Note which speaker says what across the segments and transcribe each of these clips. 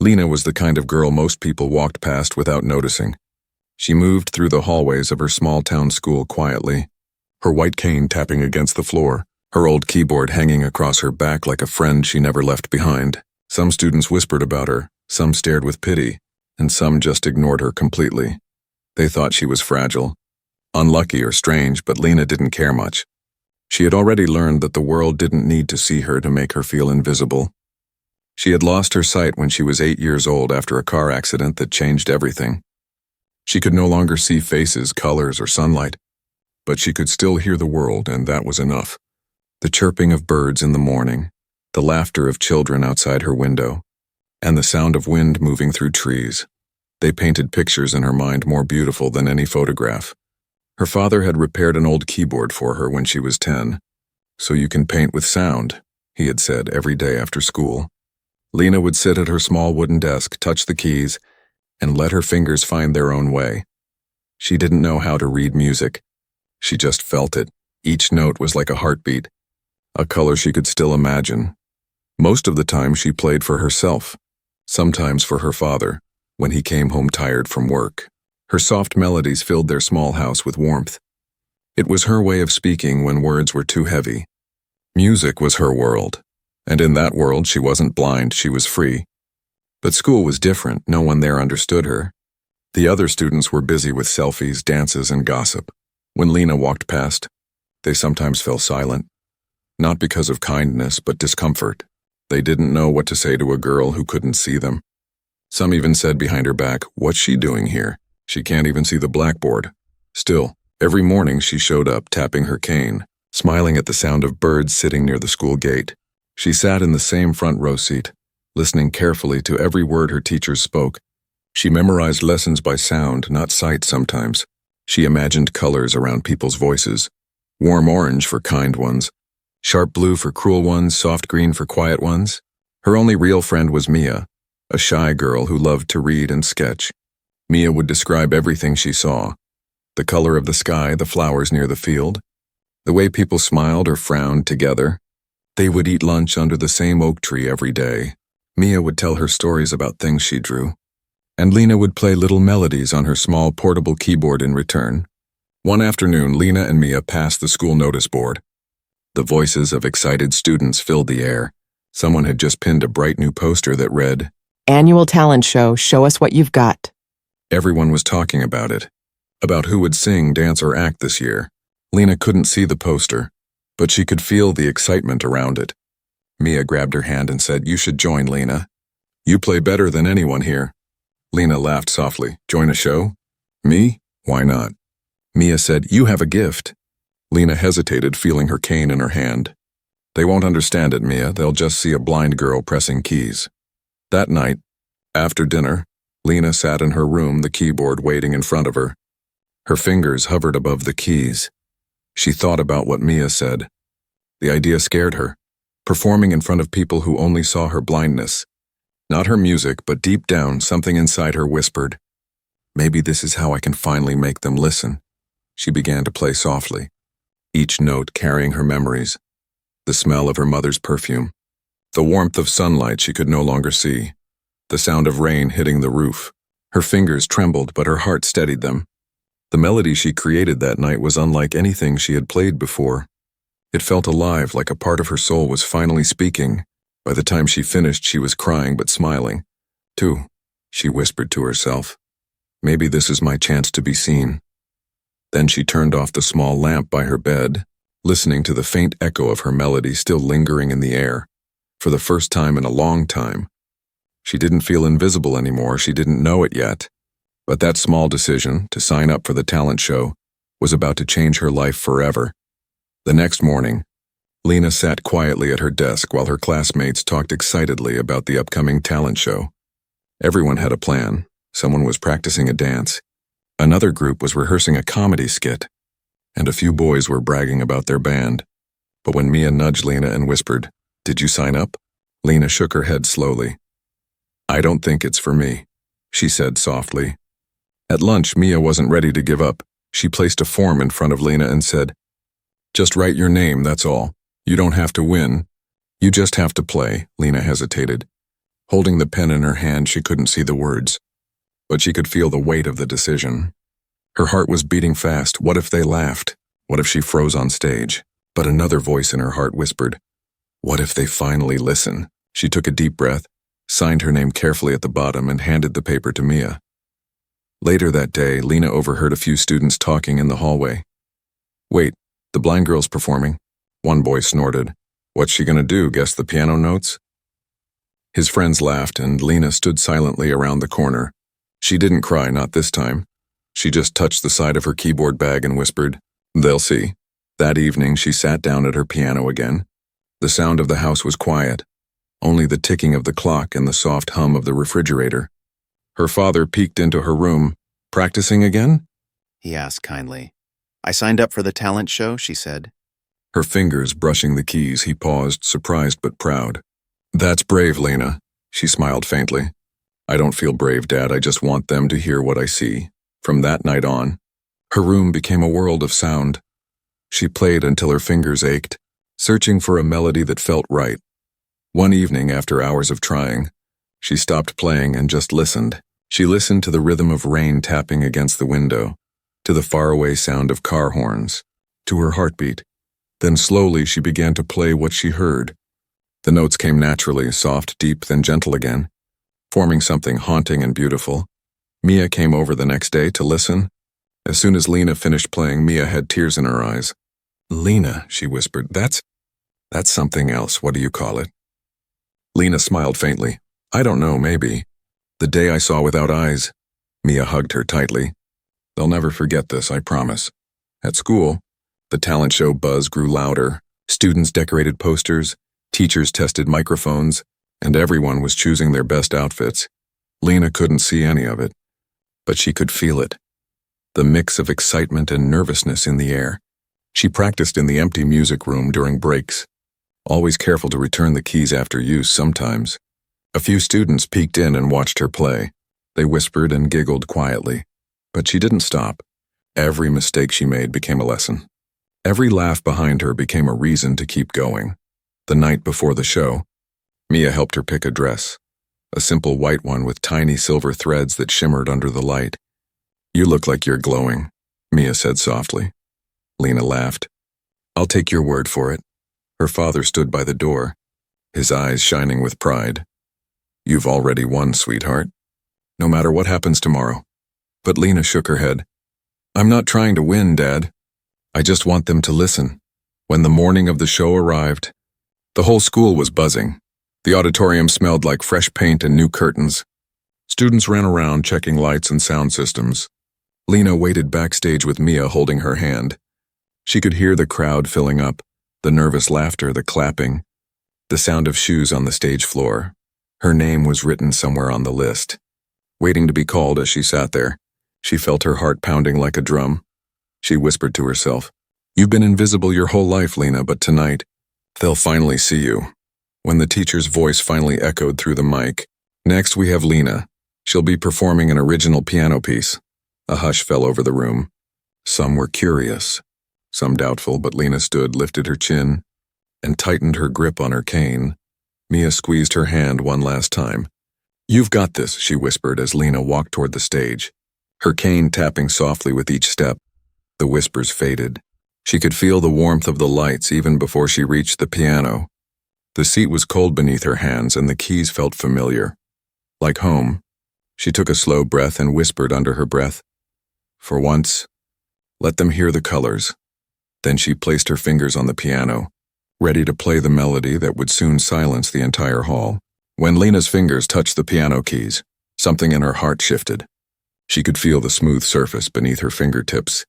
Speaker 1: Lena was the kind of girl most people walked past without noticing. She moved through the hallways of her small-town school quietly, her white cane tapping against the floor, her old keyboard hanging across her back like a friend she never left behind. Some students whispered about her, some stared with pity, and some just ignored her completely. They thought she was fragile, unlucky or strange, but Lena didn't care much. She had already learned that the world didn't need to see her to make her feel invisible. She had lost her sight when she was 8 years old after a car accident that changed everything. She could no longer see faces, colors, or sunlight, but she could still hear the world, and that was enough. The chirping of birds in the morning, the laughter of children outside her window, and the sound of wind moving through trees. They painted pictures in her mind more beautiful than any photograph. Her father had repaired an old keyboard for her when she was 10. "So you can paint with sound," he had said every day after school. Lena would sit at her small wooden desk, touch the keys, and let her fingers find their own way. She didn't know how to read music. She just felt it. Each note was like a heartbeat, a color she could still imagine. Most of the time she played for herself, sometimes for her father, when he came home tired from work. Her soft melodies filled their small house with warmth. It was her way of speaking when words were too heavy. Music was her world. And in that world, she wasn't blind, she was free. But school was different, no one there understood her. The other students were busy with selfies, dances, and gossip. When Lena walked past, they sometimes fell silent. Not because of kindness, but discomfort. They didn't know what to say to a girl who couldn't see them. Some even said behind her back, "What's she doing here? She can't even see the blackboard." Still, every morning she showed up, tapping her cane, smiling at the sound of birds sitting near the school gate. She sat in the same front row seat, listening carefully to every word her teachers spoke. She memorized lessons by sound, not sight sometimes. She imagined colors around people's voices. Warm orange for kind ones, sharp blue for cruel ones, soft green for quiet ones. Her only real friend was Mia, a shy girl who loved to read and sketch. Mia would describe everything she saw: the color of the sky, the flowers near the field, the way people smiled or frowned together. They would eat lunch under the same oak tree every day. Mia would tell her stories about things she drew, and Lena would play little melodies on her small portable keyboard in return. One afternoon, Lena and Mia passed the school notice board. The voices of excited students filled the air. Someone had just pinned a bright new poster that read,
Speaker 2: "Annual Talent Show, show us what you've got."
Speaker 1: Everyone was talking about it, about who would sing, dance, or act this year. Lena couldn't see the poster, but she could feel the excitement around it. Mia grabbed her hand and said, "You should join, Lena. You play better than anyone here." Lena laughed softly. "Join a show? Me? Why not?" Mia said, "You have a gift." Lena hesitated, feeling her cane in her hand. "They won't understand it, Mia. They'll just see a blind girl pressing keys." That night, after dinner, Lena sat in her room, the keyboard waiting in front of her. Her fingers hovered above the keys. She thought about what Mia said. The idea scared her, performing in front of people who only saw her blindness. Not her music, but deep down, something inside her whispered, "Maybe this is how I can finally make them listen." She began to play softly, each note carrying her memories, the smell of her mother's perfume, the warmth of sunlight she could no longer see, the sound of rain hitting the roof. Her fingers trembled, but her heart steadied them. The melody she created that night was unlike anything she had played before. It felt alive, like a part of her soul was finally speaking. By the time she finished, she was crying but smiling. "Too," she whispered to herself. "Maybe this is my chance to be seen." Then she turned off the small lamp by her bed, listening to the faint echo of her melody still lingering in the air. For the first time in a long time, she didn't feel invisible anymore. She didn't know it yet. But that small decision, to sign up for the talent show, was about to change her life forever. The next morning, Lena sat quietly at her desk while her classmates talked excitedly about the upcoming talent show. Everyone had a plan. Someone was practicing a dance. Another group was rehearsing a comedy skit. And a few boys were bragging about their band. But when Mia nudged Lena and whispered, "Did you sign up?" Lena shook her head slowly. "I don't think it's for me," she said softly. At lunch, Mia wasn't ready to give up. She placed a form in front of Lena and said, "Just write your name, that's all. You don't have to win. You just have to play." Lena hesitated, Holding the pen in her hand, she couldn't see the words, but she could feel the weight of the decision. Her heart was beating fast. What if they laughed? What if she froze on stage? But another voice in her heart whispered, what if they finally listen? She took a deep breath, signed her name carefully at the bottom, and handed the paper to Mia. Later that day, Lena overheard a few students talking in the hallway. Wait, the blind girl's performing? One boy snorted. What's she gonna do, guess the piano notes? His friends laughed, and Lena stood silently around the corner. She didn't cry, not this time. She just touched the side of her keyboard bag and whispered, they'll see. That evening, she sat down at her piano again. The sound of the house was quiet, only the ticking of the clock and the soft hum of the refrigerator. Her father peeked into her room. Practicing again?
Speaker 3: He asked kindly. I signed up for the talent show, she said.
Speaker 1: Her fingers brushing the keys, he paused, surprised but proud. That's brave, Lena. She smiled faintly. I don't feel brave, Dad. I just want them to hear what I see. From that night on, her room became a world of sound. She played until her fingers ached, searching for a melody that felt right. One evening, after hours of trying, she stopped playing and just listened. She listened to the rhythm of rain tapping against the window, to the faraway sound of car horns, to her heartbeat. Then slowly she began to play what she heard. The notes came naturally, soft, deep, then gentle again, forming something haunting and beautiful. Mia came over the next day to listen. As soon as Lena finished playing, Mia had tears in her eyes. Lena, she whispered, that's something else. What do you call it? Lena smiled faintly. I don't know, maybe. The day I saw without eyes. Mia hugged her tightly. They'll never forget this, I promise. At school, the talent show buzz grew louder. Students decorated posters, teachers tested microphones, and everyone was choosing their best outfits. Lena couldn't see any of it, but she could feel it. The mix of excitement and nervousness in the air. She practiced in the empty music room during breaks, always careful to return the keys after use sometimes. A few students peeked in and watched her play. They whispered and giggled quietly, but she didn't stop. Every mistake she made became a lesson. Every laugh behind her became a reason to keep going. The night before the show, Mia helped her pick a dress, a simple white one with tiny silver threads that shimmered under the light. You look like you're glowing, Mia said softly. Lena laughed. I'll take your word for it. Her father stood by the door, his eyes shining with pride. You've already won, sweetheart. No matter what happens tomorrow. But Lena shook her head. I'm not trying to win, Dad. I just want them to listen. When the morning of the show arrived, the whole school was buzzing. The auditorium smelled like fresh paint and new curtains. Students ran around checking lights and sound systems. Lena waited backstage with Mia holding her hand. She could hear the crowd filling up, the nervous laughter, the clapping, the sound of shoes on the stage floor. Her name was written somewhere on the list. Waiting to be called as she sat there, she felt her heart pounding like a drum. She whispered to herself, You've been invisible your whole life, Lena, but tonight, they'll finally see you. When the teacher's voice finally echoed through the mic, next we have Lena. She'll be performing an original piano piece. A hush fell over the room. Some were curious, some doubtful, but Lena stood, lifted her chin, and tightened her grip on her cane. Mia squeezed her hand one last time. You've got this, she whispered as Lena walked toward the stage, her cane tapping softly with each step. The whispers faded. She could feel the warmth of the lights even before she reached the piano. The seat was cold beneath her hands and the keys felt familiar. Like home. She took a slow breath and whispered under her breath, For once, let them hear the colors. Then she placed her fingers on the piano, ready to play the melody that would soon silence the entire hall. When Lena's fingers touched the piano keys, something in her heart shifted. She could feel the smooth surface beneath her fingertips,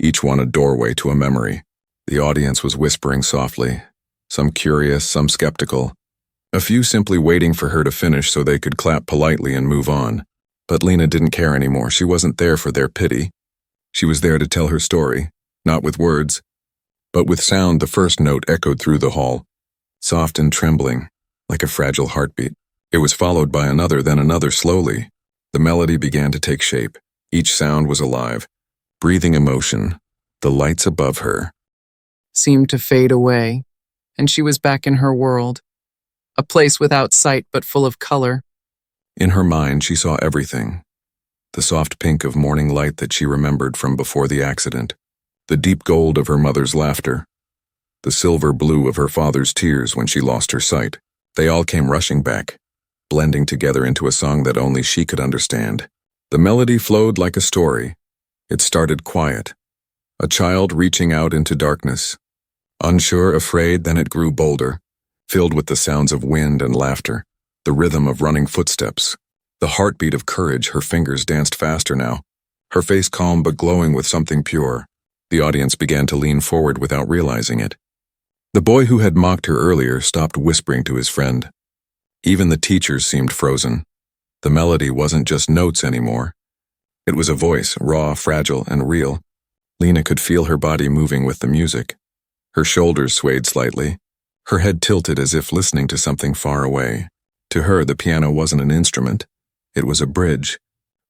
Speaker 1: each one a doorway to a memory. The audience was whispering softly, some curious, some skeptical, a few simply waiting for her to finish so they could clap politely and move on. But Lena didn't care anymore. She wasn't there for their pity. She was there to tell her story, not with words, but with sound. The first note echoed through the hall, soft and trembling, like a fragile heartbeat. It was followed by another, then another slowly. The melody began to take shape. Each sound was alive, breathing emotion. The lights above her
Speaker 2: Seemed to fade away, and she was back in her world.
Speaker 4: a place without sight but full of color.
Speaker 1: In her mind, she saw everything. The soft pink of morning light that she remembered from before the accident, the deep gold of her mother's laughter, the silver blue of her father's tears when she lost her sight. They all came rushing back, blending together into a song that only she could understand. The melody flowed like a story. It started quiet, a child reaching out into darkness. Unsure, afraid, then it grew bolder, filled with the sounds of wind and laughter, the rhythm of running footsteps, the heartbeat of courage. Her fingers danced faster now, her face calm but glowing with something pure. The audience began to lean forward without realizing it. The boy who had mocked her earlier stopped whispering to his friend. Even the teachers seemed frozen. The melody wasn't just notes anymore. It was a voice, raw, fragile, and real. Lena could feel her body moving with the music. Her shoulders swayed slightly, her head tilted as if listening to something far away. To her, the piano wasn't an instrument. It was a bridge,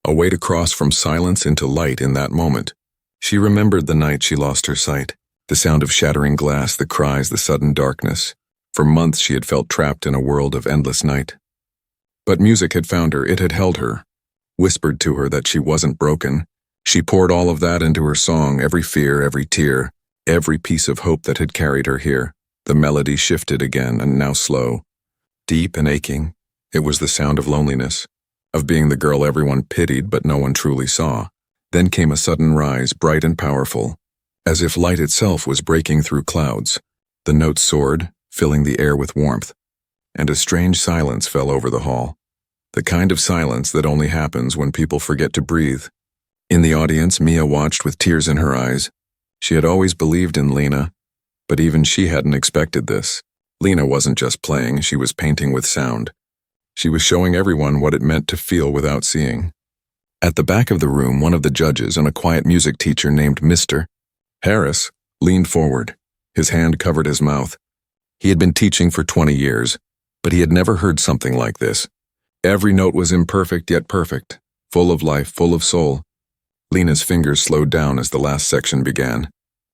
Speaker 1: a way to cross from silence into light in that moment. She remembered the night she lost her sight, the sound of shattering glass, the cries, the sudden darkness. For months she had felt trapped in a world of endless night. But music had found her, it had held her, whispered to her that she wasn't broken. She poured all of that into her song, every fear, every tear, every piece of hope that had carried her here. The melody shifted again, and now slow, deep and aching. It was the sound of loneliness, of being the girl everyone pitied but no one truly saw. Then came a sudden rise, bright and powerful, as if light itself was breaking through clouds. The notes soared, filling the air with warmth, and a strange silence fell over the hall, the kind of silence that only happens when people forget to breathe. In the audience, Mia watched with tears in her eyes. She had always believed in Lena, but even she hadn't expected this. Lena wasn't just playing, she was painting with sound. She was showing everyone what it meant to feel without seeing. At the back of the room, one of the judges and a quiet music teacher named Mr. Harris leaned forward. His hand covered his mouth. He had been teaching for 20 years, but he had never heard something like this. Every note was imperfect yet perfect, full of life, full of soul. Lena's fingers slowed down as the last section began.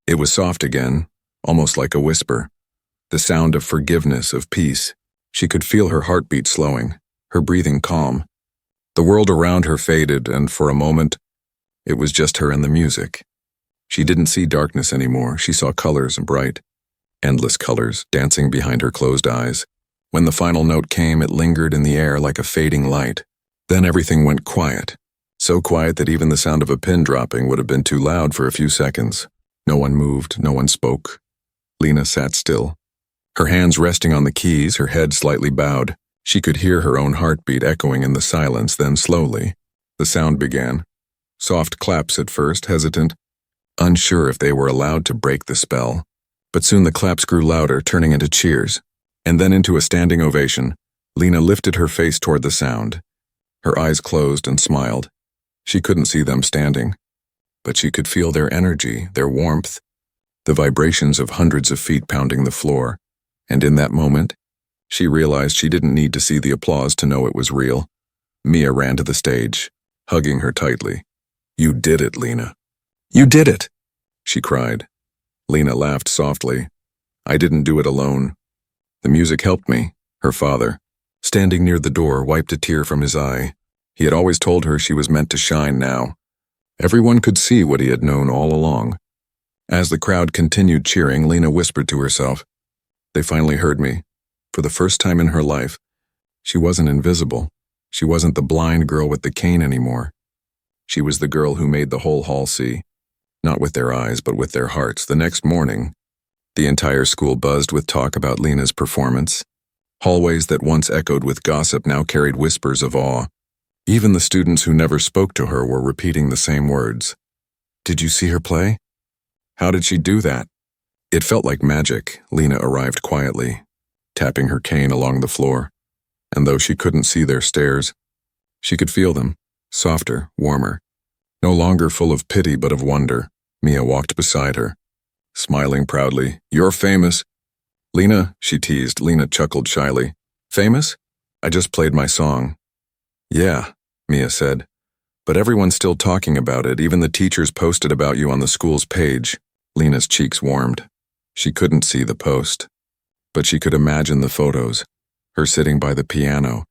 Speaker 1: It was soft again, almost like a whisper. The sound of forgiveness, of peace. She could feel her heartbeat slowing, her breathing calm. The world around her faded, and for a moment, it was just her and the music. She didn't see darkness anymore. She saw colors, bright, endless colors, dancing behind her closed eyes. When the final note came, it lingered in the air like a fading light. Then everything went quiet, so quiet that even the sound of a pin dropping would have been too loud for a few seconds. No one moved, no one spoke. Lena sat still, her hands resting on the keys, her head slightly bowed. She could hear her own heartbeat echoing in the silence. Then slowly, the sound began. Soft claps at first, hesitant, unsure if they were allowed to break the spell. But soon the claps grew louder, turning into cheers, and then into a standing ovation. Lena lifted her face toward the sound. Her eyes closed and smiled. She couldn't see them standing, but she could feel their energy, their warmth, the vibrations of hundreds of feet pounding the floor. And in that moment, she realized she didn't need to see the applause to know it was real. Mia ran to the stage, hugging her tightly. "You did it, Lena. You did it!" she cried. Lena laughed softly. "I didn't do it alone. The music helped me." Her father, standing near the door, wiped a tear from his eye. He had always told her she was meant to shine now. Everyone could see what he had known all along. As the crowd continued cheering, Lena whispered to herself, "They finally heard me." For the first time in her life, she wasn't invisible. She wasn't the blind girl with the cane anymore. She was the girl who made the whole hall see, not with their eyes, but with their hearts. The next morning, the entire school buzzed with talk about Lena's performance. Hallways that once echoed with gossip now carried whispers of awe. Even the students who never spoke to her were repeating the same words. "Did you see her play? How did she do that?" It felt like magic. Lena arrived quietly, tapping her cane along the floor, and though she couldn't see their stares, she could feel them, softer, warmer, no longer full of pity but of wonder. Mia walked beside her, smiling proudly. "You're famous." "Lena," she teased. Lena chuckled shyly. "Famous? I just played my song." "Yeah," Mia said, "but everyone's still talking about it. Even the teachers posted about you on the school's page." Lena's cheeks warmed. She couldn't see the post, but she could imagine the photos. her sitting by the piano,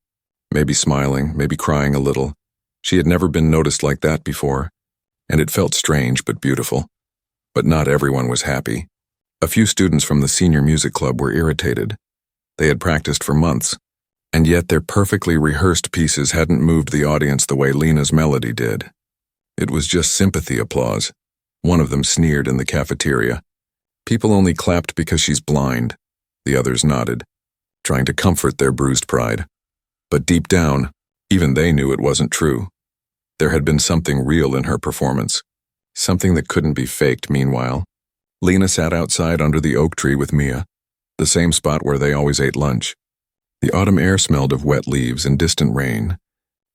Speaker 1: maybe smiling, maybe crying a little. She had never been noticed like that before, and it felt strange but beautiful. But not everyone was happy. A few students from the senior music club were irritated. They had practiced for months, and yet their perfectly rehearsed pieces hadn't moved the audience the way Lena's melody did. It was just sympathy applause. One of them sneered in the cafeteria. People only clapped because she's blind. The others nodded, trying to comfort their bruised pride. But deep down, even they knew it wasn't true. There had been something real in her performance, something that couldn't be faked. Meanwhile, Lena sat outside under the oak tree with Mia, the same spot where they always ate lunch. The autumn air smelled of wet leaves and distant rain.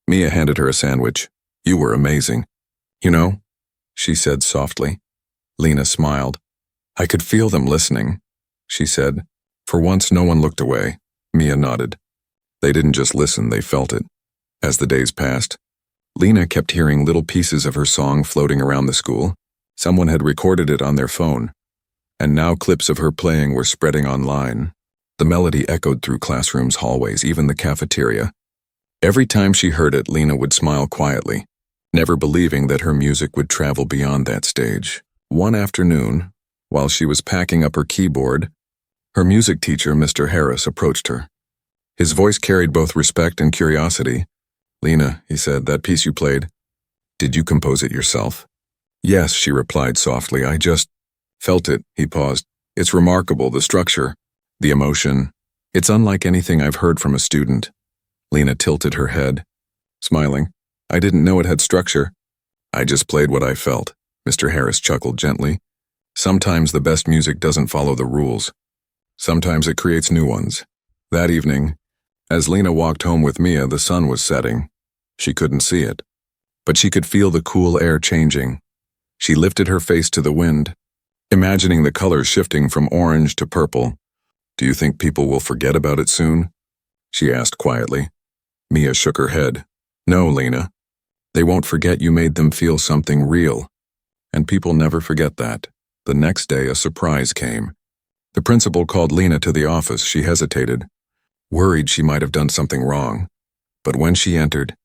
Speaker 1: Mia handed her a sandwich. "You were amazing." "You know," she said softly. Lena smiled. "I could feel them listening," she said. For once, no one looked away. Mia nodded. They didn't just listen, they felt it. As the days passed, Lena kept hearing little pieces of her song floating around the school. Someone had recorded it on their phone, and now clips of her playing were spreading online. The melody echoed through classrooms, hallways, even the cafeteria. Every time she heard it, Lena would smile quietly, never believing that her music would travel beyond that stage. One afternoon, while she was packing up her keyboard, her music teacher, Mr. Harris, approached her. His voice carried both respect and curiosity. "Lena," he said, "that piece you played, did you compose it yourself?" "Yes," she replied softly. "I just felt it." He paused. "It's remarkable, the structure, the emotion. It's unlike anything I've heard from a student." Lena tilted her head, smiling. "I didn't know it had structure. I just played what I felt." Mr. Harris chuckled gently. "Sometimes the best music doesn't follow the rules. Sometimes it creates new ones." That evening, as Lena walked home with Mia, the sun was setting. She couldn't see it, but she could feel the cool air changing. She lifted her face to the wind, imagining the colors shifting from orange to purple. "Do you think people will forget about it soon?" she asked quietly. Mia shook her head. "No, Lena. They won't forget you made them feel something real. And people never forget that." The next day, a surprise came. The principal called Lena to the office. She hesitated, worried she might have done something wrong. But when she entered,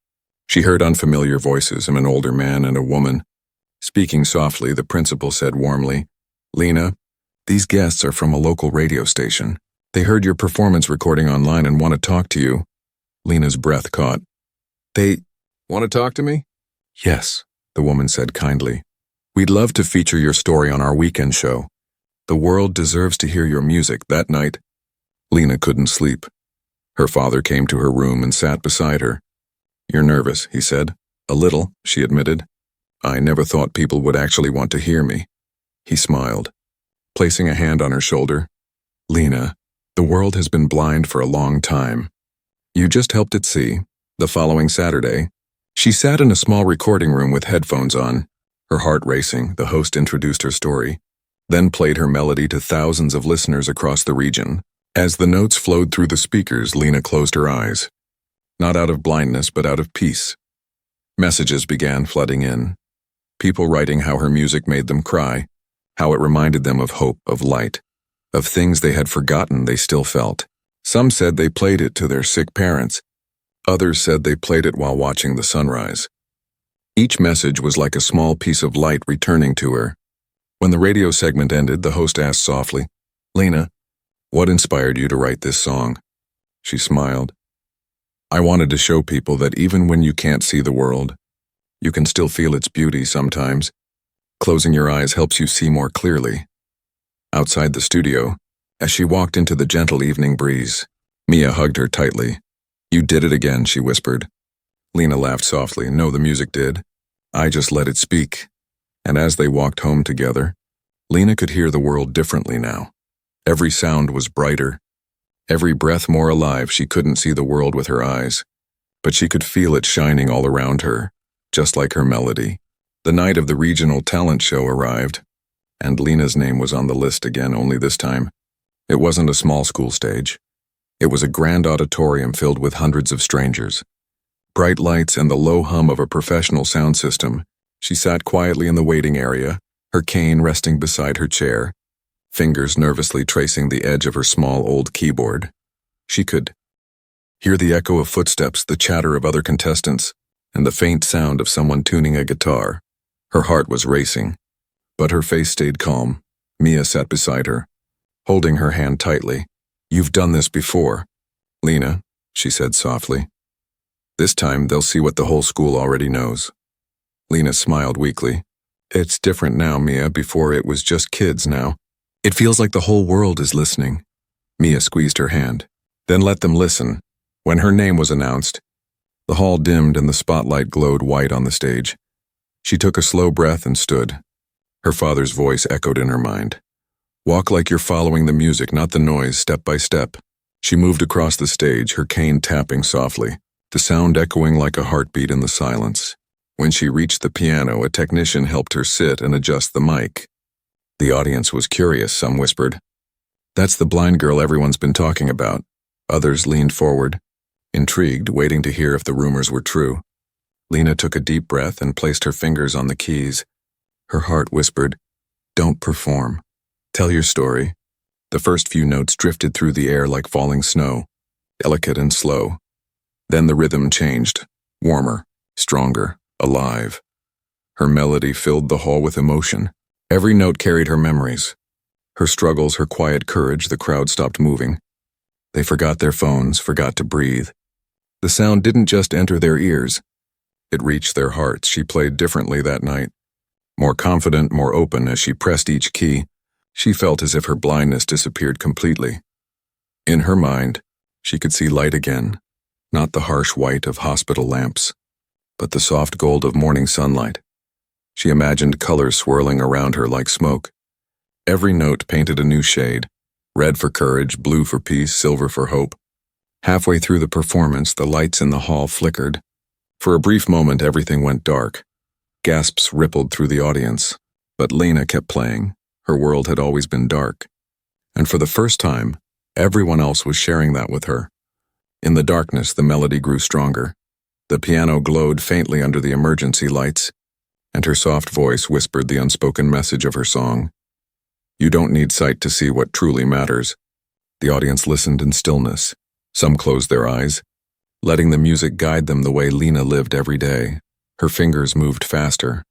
Speaker 1: she heard unfamiliar voices, an older man and a woman. Speaking softly, the principal said warmly, "Lena, these guests are from a local radio station. They heard your performance recording online and want to talk to you." Lena's breath caught. "They want to talk to me?" "Yes," the woman said kindly. "We'd love to feature your story on our weekend show. The world deserves to hear your music." That night, Lena couldn't sleep. Her father came to her room and sat beside her. "You're nervous," he said. "A little," she admitted. "I never thought people would actually want to hear me." He smiled, placing a hand on her shoulder. "Lena, the world has been blind for a long time. You just helped it see." The following Saturday, she sat in a small recording room with headphones on, her heart racing. The host introduced her story, then played her melody to thousands of listeners across the region. As the notes flowed through the speakers, Lena closed her eyes, not out of blindness but out of peace. Messages began flooding in, people writing how her music made them cry, how it reminded them of hope, of light, of things they had forgotten they still felt. Some said they played it to their sick parents. Others said they played it while watching the sunrise. Each message was like a small piece of light returning to her. When the radio segment ended, the host asked softly, "Lena, what inspired you to write this song?" She smiled. "I wanted to show people that even when you can't see the world, you can still feel its beauty sometimes. Closing your eyes helps you see more clearly." Outside the studio, as she walked into the gentle evening breeze, Mia hugged her tightly. "You did it again," she whispered. Lena laughed softly. "No, the music did. I just let it speak." And as they walked home together, Lena could hear the world differently now. Every sound was brighter, every breath more alive. She couldn't see the world with her eyes, but she could feel it shining all around her, just like her melody. The night of the regional talent show arrived, and Lena's name was on the list again, only this time. It wasn't a small school stage. It was a grand auditorium filled with hundreds of strangers. Bright lights and the low hum of a professional sound system. She sat quietly in the waiting area, her cane resting beside her chair, fingers nervously tracing the edge of her small old keyboard. She could Hear the echo of footsteps, the chatter of other contestants, and the faint sound of someone tuning a guitar. Her heart was racing, but her face stayed calm. Mia sat beside her, holding her hand tightly. "You've done this before, Lena," she said softly. "This time they'll see what the whole school already knows." Lena smiled weakly. "It's different now, Mia. Before it was just kids now. It feels like the whole world is listening." Mia squeezed her hand. "Then let them listen." When her name was announced, the hall dimmed and the spotlight glowed white on the stage. She took a slow breath and stood. Her father's voice echoed in her mind. "Walk like you're following the music, not the noise, step by step." She moved across the stage, her cane tapping softly, the sound echoing like a heartbeat in the silence. When she reached the piano, a technician helped her sit and adjust the mic. The audience was curious, some whispered, "That's the blind girl everyone's been talking about." Others leaned forward, intrigued, waiting to hear if the rumors were true. Lena took a deep breath and placed her fingers on the keys. Her heart whispered, "Don't perform. Tell your story." The first few notes drifted through the air like falling snow, delicate and slow. Then the rhythm changed, warmer, stronger, alive. Her melody filled the hall with emotion. Every note carried her memories. Her struggles, her quiet courage. The crowd stopped moving. They forgot their phones, forgot to breathe. The sound didn't just enter their ears. It reached their hearts. She played differently that night. More confident, more open. As she pressed each key, she felt as if her blindness disappeared completely. In her mind, she could see light again, not the harsh white of hospital lamps, but the soft gold of morning sunlight. She imagined colors swirling around her like smoke. Every note painted a new shade, red for courage, blue for peace, silver for hope. Halfway through the performance, the lights in the hall flickered. For a brief moment, everything went dark. Gasps rippled through the audience, but Lena kept playing. Her world had always been dark. And for the first time, everyone else was sharing that with her. In the darkness, the melody grew stronger. The piano glowed faintly under the emergency lights, and her soft voice whispered the unspoken message of her song. "You don't need sight to see what truly matters." The audience listened in stillness. Some closed their eyes, letting the music guide them the way Lena lived every day. Her fingers moved faster.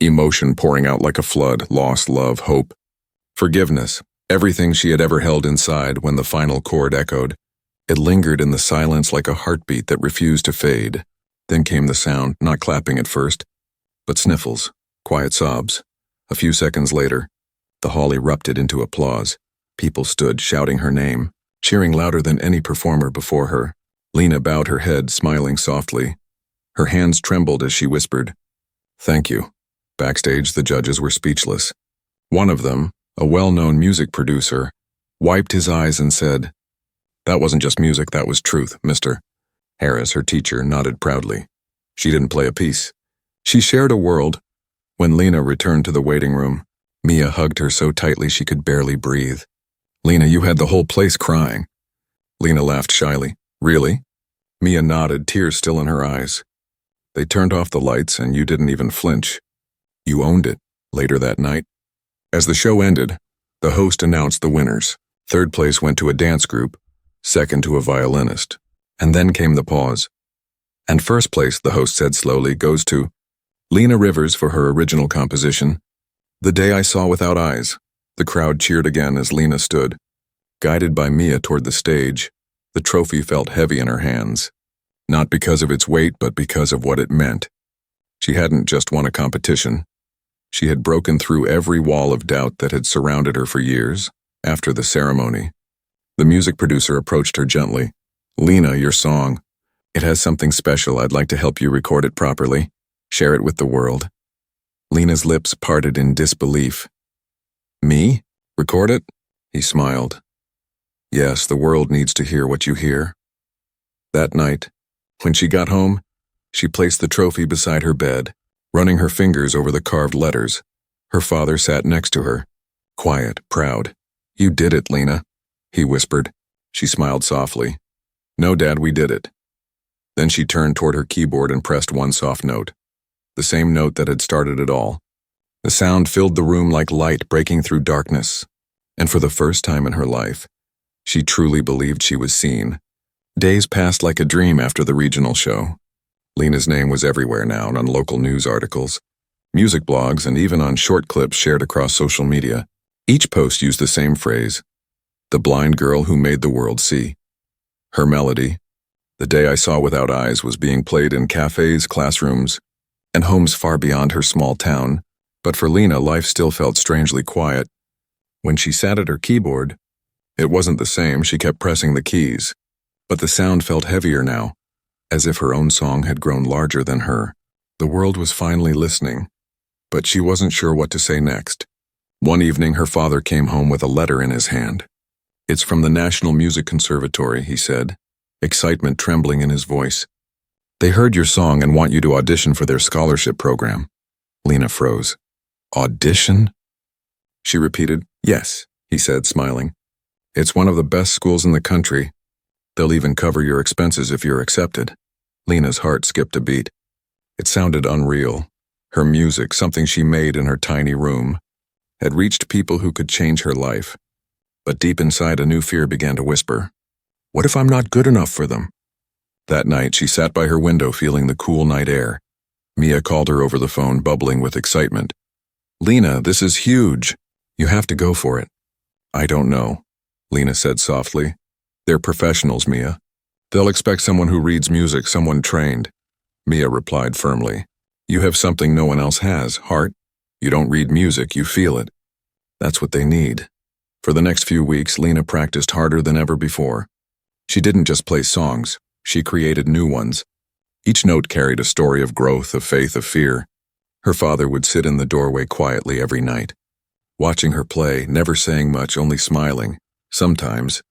Speaker 1: Emotion pouring out like a flood, loss, love, hope, forgiveness, everything she had ever held inside. When the final chord echoed, it lingered in the silence like a heartbeat that refused to fade. Then came the sound, not clapping at first, but sniffles, quiet sobs. A few seconds later, the hall erupted into applause. People stood shouting her name, cheering louder than any performer before her. Lena bowed her head, smiling softly. Her hands trembled as she whispered, "Thank you." Backstage, the judges were speechless. One of them, a well-known music producer, wiped his eyes and said, "That wasn't just music, that was truth, mister." Harris, her teacher, nodded proudly. She didn't play a piece. She shared a world. When Lena returned to the waiting room, Mia hugged her so tightly she could barely breathe. "Lena, you had the whole place crying." Lena laughed shyly. "Really?" Mia nodded, tears still in her eyes. "They turned off the lights and you didn't even flinch. You owned it." Later that night, as the show ended, the host announced the winners. Third place went to a dance group, second to a violinist, and then came the pause. And first place, the host said slowly, goes to Lena Rivers for her original composition, "The Day I Saw Without Eyes." The crowd cheered again as Lena stood, guided by Mia toward the stage. The trophy felt heavy in her hands, not because of its weight, but because of what it meant. She hadn't just won a competition. She had broken through every wall of doubt that had surrounded her for years. After the ceremony, the music producer approached her gently. "Lena, your song. It has something special. I'd like to help you record it properly. Share it with the world." Lena's lips parted in disbelief. "Me? Record it?" He smiled. "Yes, the world needs to hear what you hear." That night, when she got home, she placed the trophy beside her bed, running her fingers over the carved letters. Her father sat next to her, quiet, proud. "You did it, Lena," he whispered. She smiled softly. "No, Dad, we did it." Then she turned toward her keyboard and pressed one soft note, the same note that had started it all. The sound filled the room like light breaking through darkness, and for the first time in her life, she truly believed she was seen. Days passed like a dream after the regional show. Lena's name was everywhere now and on local news articles, music blogs, and even on short clips shared across social media. Each post used the same phrase: the blind girl who made the world see. Her melody, The Day I Saw Without Eyes, was being played in cafes, classrooms, and homes far beyond her small town. But for Lena, life still felt strangely quiet. When she sat at her keyboard, it wasn't the same. She kept pressing the keys, but the sound felt heavier now, as if her own song had grown larger than her. The world was finally listening, but she wasn't sure what to say next. One evening, her father came home with a letter in his hand. "It's from the National Music Conservatory," he said, excitement trembling in his voice. "They heard your song and want you to audition for their scholarship program." Lena froze. "Audition?" She repeated. "Yes," he said, smiling. "It's one of the best schools in the country. They'll even cover your expenses if you're accepted." Lena's heart skipped a beat. It sounded unreal. Her music, something she made in her tiny room, had reached people who could change her life. But deep inside, a new fear began to whisper. What if I'm not good enough for them? That night, she sat by her window feeling the cool night air. Mia called her over the phone, bubbling with excitement. "Lena, this is huge. You have to go for it." "I don't know," Lena said softly. "They're professionals, Mia. They'll expect someone who reads music, someone trained." Mia replied firmly. "You have something no one else has, heart. You don't read music, you feel it. That's what they need." For the next few weeks, Lena practiced harder than ever before. She didn't just play songs, she created new ones. Each note carried a story of growth, of faith, of fear. Her father would sit in the doorway quietly every night, watching her play, never saying much, only smiling. Sometimes,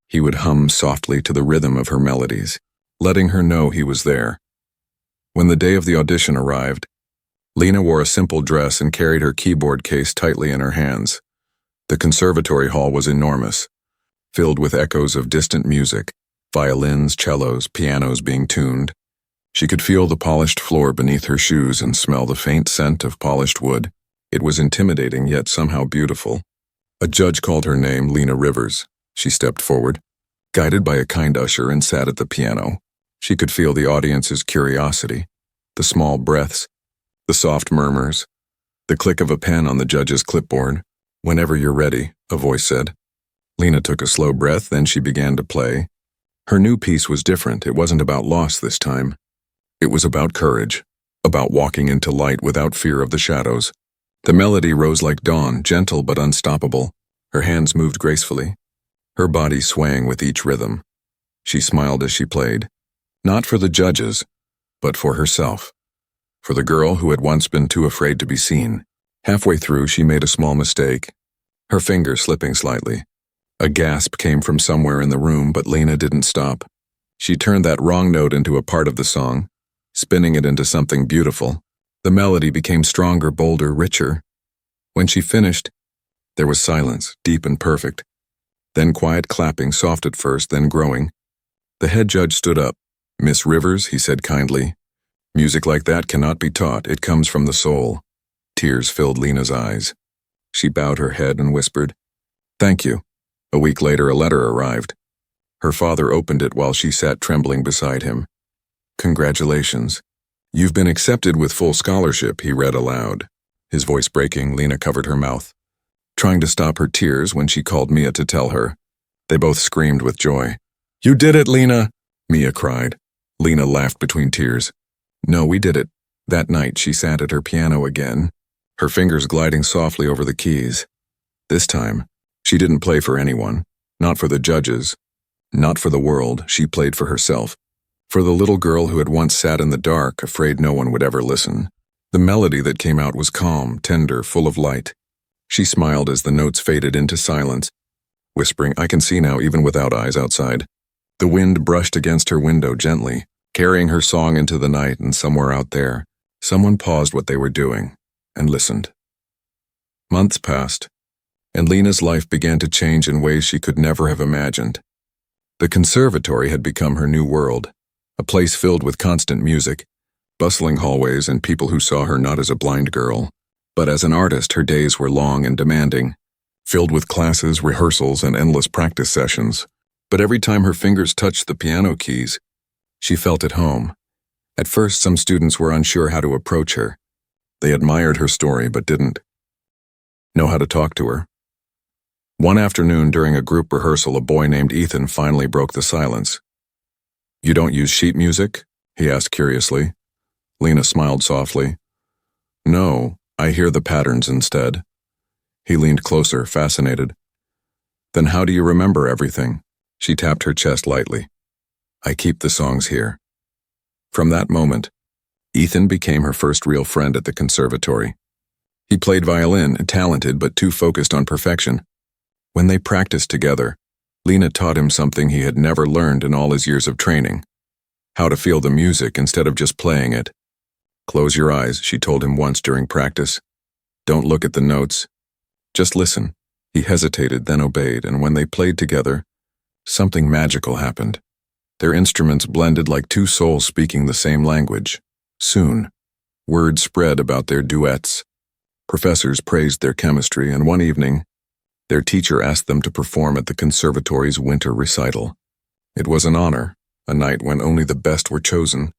Speaker 1: he would hum softly to the rhythm of her melodies, letting her know he was there. When the day of the audition arrived, Lena wore a simple dress and carried her keyboard case tightly in her hands. The conservatory hall was enormous, filled with echoes of distant music, violins, cellos, pianos being tuned. She could feel the polished floor beneath her shoes and smell the faint scent of polished wood. It was intimidating, yet somehow beautiful. A judge called her name, Lena Rivers. She stepped forward, guided by a kind usher, and sat at the piano. She could feel the audience's curiosity, the small breaths, the soft murmurs, the click of a pen on the judge's clipboard. "Whenever you're ready," a voice said. Lena took a slow breath, then she began to play. Her new piece was different. It wasn't about loss this time. It was about courage, about walking into light without fear of the shadows. The melody rose like dawn, gentle but unstoppable. Her hands moved gracefully, her body swaying with each rhythm. She smiled as she played, not for the judges, but for herself, for the girl who had once been too afraid to be seen. Halfway through, she made a small mistake, her finger slipping slightly. A gasp came from somewhere in the room, but Lena didn't stop. She turned that wrong note into a part of the song, spinning it into something beautiful. The melody became stronger, bolder, richer. When she finished, there was silence, deep and perfect. Then quiet clapping, soft at first, then growing. The head judge stood up. "Miss Rivers," he said kindly, "music like that cannot be taught. It comes from the soul." Tears filled Lena's eyes. She bowed her head and whispered, "Thank you." A week later, a letter arrived. Her father opened it while she sat trembling beside him. "Congratulations. You've been accepted with full scholarship," he read aloud. His voice breaking, Lena covered her mouth, trying to stop her tears when she called Mia to tell her. They both screamed with joy. "You did it, Lena!" Mia cried. Lena laughed between tears. "No, we did it." That night, she sat at her piano again, her fingers gliding softly over the keys. This time, she didn't play for anyone, not for the judges, not for the world. She played for herself, for the little girl who had once sat in the dark, afraid no one would ever listen. The melody that came out was calm, tender, full of light. She smiled as the notes faded into silence, whispering, "I can see now even without eyes outside." The wind brushed against her window gently, carrying her song into the night, and somewhere out there, someone paused what they were doing and listened. Months passed, and Lena's life began to change in ways she could never have imagined. The conservatory had become her new world, a place filled with constant music, bustling hallways, and people who saw her not as a blind girl, but as an artist. Her days were long and demanding, filled with classes, rehearsals, and endless practice sessions. But every time her fingers touched the piano keys, she felt at home. At first, some students were unsure how to approach her. They admired her story but didn't know how to talk to her. One afternoon during a group rehearsal, a boy named Ethan finally broke the silence. "You don't use sheet music?" he asked curiously. Lena smiled softly. "No, I hear the patterns instead." He leaned closer, fascinated. "Then how do you remember everything?" She tapped her chest lightly. "I keep the songs here." From that moment, Ethan became her first real friend at the conservatory. He played violin, talented but too focused on perfection. When they practiced together, Lena taught him something he had never learned in all his years of training: how to feel the music instead of just playing it. "Close your eyes," she told him once during practice. "Don't look at the notes. Just listen." He hesitated, then obeyed, and when they played together, something magical happened. Their instruments blended like two souls speaking the same language. Soon, word spread about their duets. Professors praised their chemistry, and one evening, their teacher asked them to perform at the conservatory's winter recital. It was an honor, a night when only the best were chosen.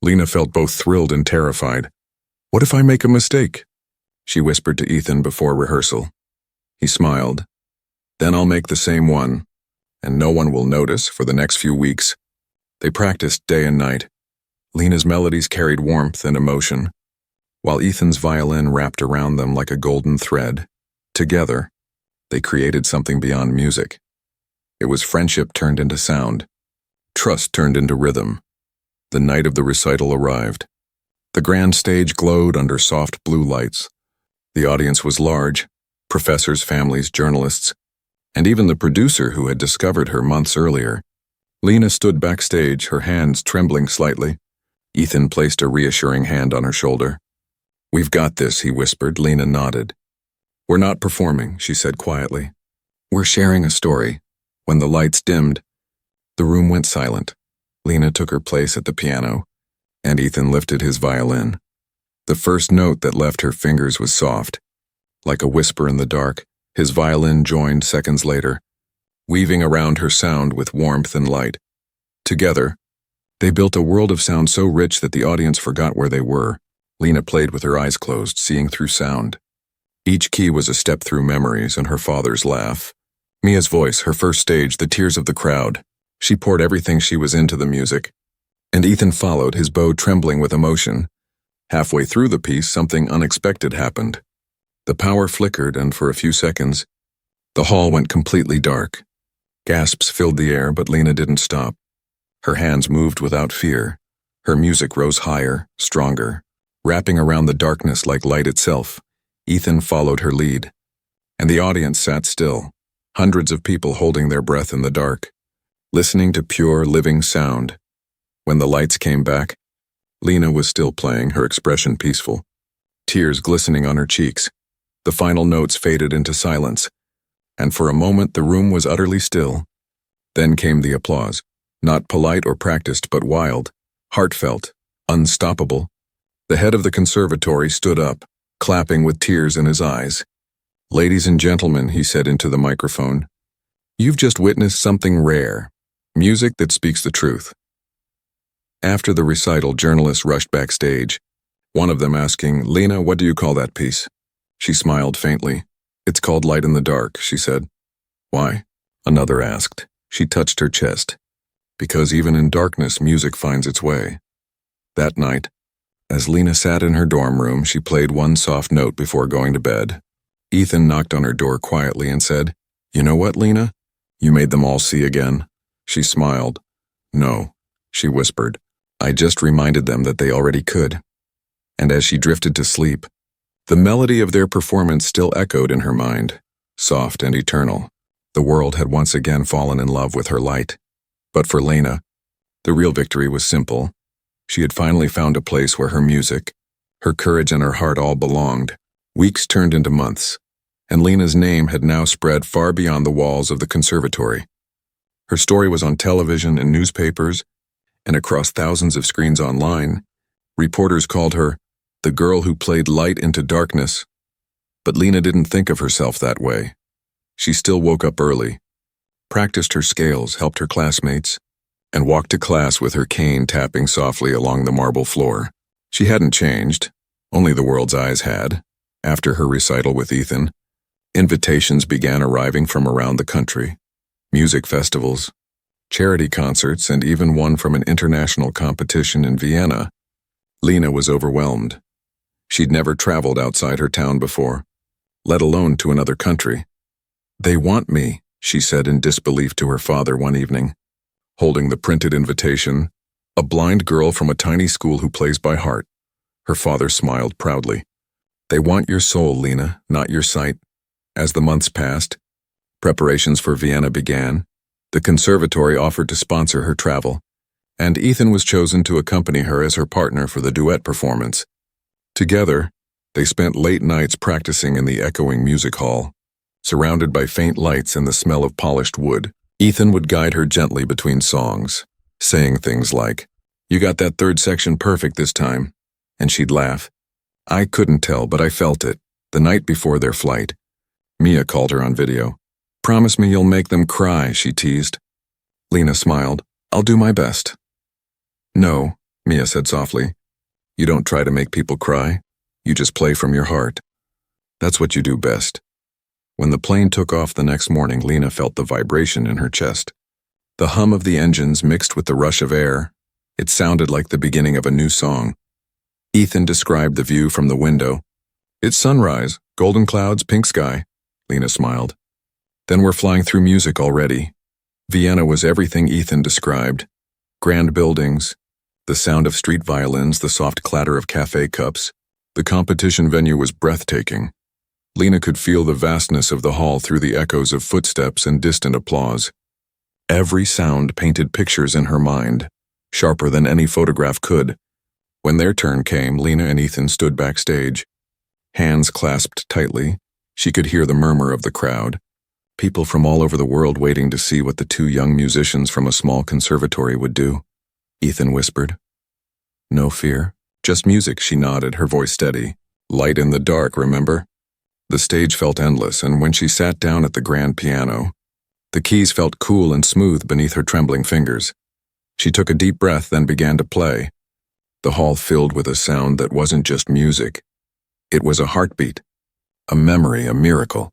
Speaker 1: Lena felt both thrilled and terrified. "What if I make a mistake?" she whispered to Ethan before rehearsal. He smiled. "Then I'll make the same one, and no one will notice for the next few weeks." They practiced day and night. Lena's melodies carried warmth and emotion, while Ethan's violin wrapped around them like a golden thread. Together, they created something beyond music. It was friendship turned into sound, trust turned into rhythm. The night of the recital arrived. The grand stage glowed under soft blue lights. The audience was large: professors, families, journalists, and even the producer who had discovered her months earlier. Lena stood backstage, her hands trembling slightly. Ethan placed a reassuring hand on her shoulder. "We've got this," he whispered. Lena nodded. "We're not performing," she said quietly. "We're sharing a story." When the lights dimmed, the room went silent. Lena took her place at the piano, and Ethan lifted his violin. The first note that left her fingers was soft, like a whisper in the dark. His violin joined seconds later, weaving around her sound with warmth and light. Together, they built a world of sound so rich that the audience forgot where they were. Lena played with her eyes closed, seeing through sound. Each key was a step through memories and her father's laugh. Mia's voice, her first stage, the tears of the crowd. She poured everything she was into the music. And Ethan followed, his bow trembling with emotion. Halfway through the piece, something unexpected happened. The power flickered, and for a few seconds, the hall went completely dark. Gasps filled the air, but Lena didn't stop. Her hands moved without fear. Her music rose higher, stronger, wrapping around the darkness like light itself. Ethan followed her lead, and the audience sat still, hundreds of people holding their breath in the dark, listening to pure, living sound. When the lights came back, Lena was still playing, her expression peaceful, tears glistening on her cheeks. The final notes faded into silence, and for a moment the room was utterly still. Then came the applause, not polite or practiced, but wild, heartfelt, unstoppable. The head of the conservatory stood up, clapping with tears in his eyes. "Ladies and gentlemen," he said into the microphone, "you've just witnessed something rare, music that speaks the truth." After the recital, journalists rushed backstage, one of them asking, "Lena, what do you call that piece?" She smiled faintly. "It's called Light in the Dark," she said. "Why?" another asked. She touched her chest. "Because even in darkness, music finds its way." That night, as Lena sat in her dorm room, she played one soft note before going to bed. Ethan knocked on her door quietly and said, "You know what, Lena? You made them all see again." She smiled. "No," she whispered. "I just reminded them that they already could." And as she drifted to sleep, the melody of their performance still echoed in her mind, soft and eternal. The world had once again fallen in love with her light. But for Lena, the real victory was simple. She had finally found a place where her music, her courage, and her heart all belonged. Weeks turned into months, and Lena's name had now spread far beyond the walls of the conservatory. Her story was on television and newspapers, and across thousands of screens online. Reporters called her the girl who played light into darkness. But Lena didn't think of herself that way. She still woke up early, practiced her scales, helped her classmates, and walked to class with her cane tapping softly along the marble floor. She hadn't changed, only the world's eyes had. After her recital with Ethan, invitations began arriving from around the country. Music festivals, charity concerts, and even one from an international competition in Vienna. Lena was overwhelmed. She'd never traveled outside her town before, let alone to another country. "They want me," she said in disbelief to her father one evening, holding the printed invitation, "a blind girl from a tiny school who plays by heart." Her father smiled proudly. "They want your soul, Lena, not your sight." As the months passed, preparations for Vienna began. The conservatory offered to sponsor her travel, and Ethan was chosen to accompany her as her partner for the duet performance. Together, they spent late nights practicing in the echoing music hall. Surrounded by faint lights and the smell of polished wood, Ethan would guide her gently between songs, saying things like, "You got that third section perfect this time," and she'd laugh. "I couldn't tell, but I felt it," the night before their flight. Mia called her on video. "Promise me you'll make them cry," she teased. Lena smiled. "I'll do my best." "No," Mia said softly. "You don't try to make people cry. You just play from your heart. That's what you do best." When the plane took off the next morning, Lena felt the vibration in her chest. The hum of the engines mixed with the rush of air. It sounded like the beginning of a new song. Ethan described the view from the window. "It's sunrise, golden clouds, pink sky." Lena smiled. "Then we're flying through music already." Vienna was everything Ethan described. Grand buildings, the sound of street violins, the soft clatter of cafe cups. The competition venue was breathtaking. Lena could feel the vastness of the hall through the echoes of footsteps and distant applause. Every sound painted pictures in her mind, sharper than any photograph could. When their turn came, Lena and Ethan stood backstage. Hands clasped tightly, she could hear the murmur of the crowd. People from all over the world waiting to see what the two young musicians from a small conservatory would do. Ethan whispered, "No fear, just music," she nodded, her voice steady. "Light in the dark, remember?" The stage felt endless, and when she sat down at the grand piano, the keys felt cool and smooth beneath her trembling fingers. She took a deep breath, then began to play. The hall filled with a sound that wasn't just music. It was a heartbeat, a memory, a miracle.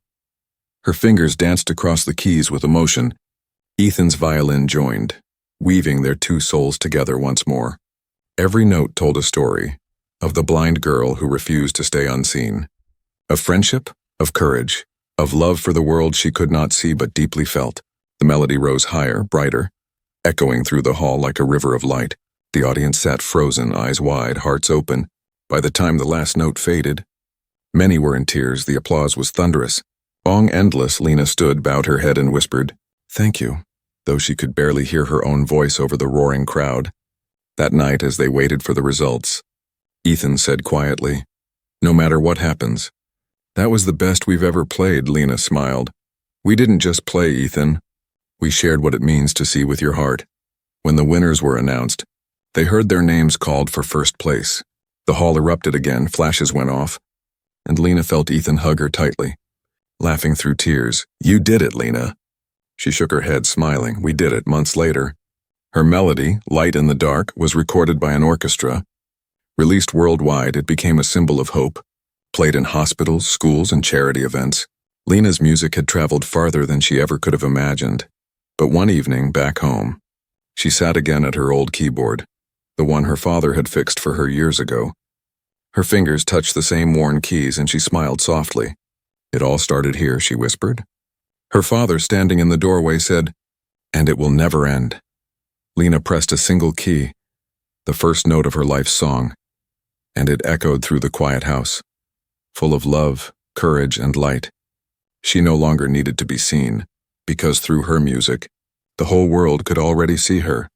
Speaker 1: Her fingers danced across the keys with emotion. Ethan's violin joined, weaving their two souls together once more. Every note told a story of the blind girl who refused to stay unseen. Of friendship, of courage, of love for the world she could not see but deeply felt. The melody rose higher, brighter, echoing through the hall like a river of light. The audience sat frozen, eyes wide, hearts open. By the time the last note faded, many were in tears. The applause was thunderous. Long endless, Lena stood, bowed her head and whispered, "Thank you," though she could barely hear her own voice over the roaring crowd. That night, as they waited for the results, Ethan said quietly, "No matter what happens." "That was the best we've ever played," Lena smiled. "We didn't just play, Ethan. We shared what it means to see with your heart." When the winners were announced, they heard their names called for first place. The hall erupted again, flashes went off, and Lena felt Ethan hug her tightly, laughing through tears. "You did it, Lena." She shook her head, smiling. "We did it." Months later, her melody, Light in the Dark, was recorded by an orchestra. Released worldwide, it became a symbol of hope, played in hospitals, schools, and charity events. Lena's music had traveled farther than she ever could have imagined. But one evening, back home, she sat again at her old keyboard, the one her father had fixed for her years ago. Her fingers touched the same worn keys, and she smiled softly. "It all started here," she whispered. Her father, standing in the doorway, said, "And it will never end." Lena pressed a single key, the first note of her life's song, and it echoed through the quiet house, full of love, courage, and light. She no longer needed to be seen, because through her music, the whole world could already see her.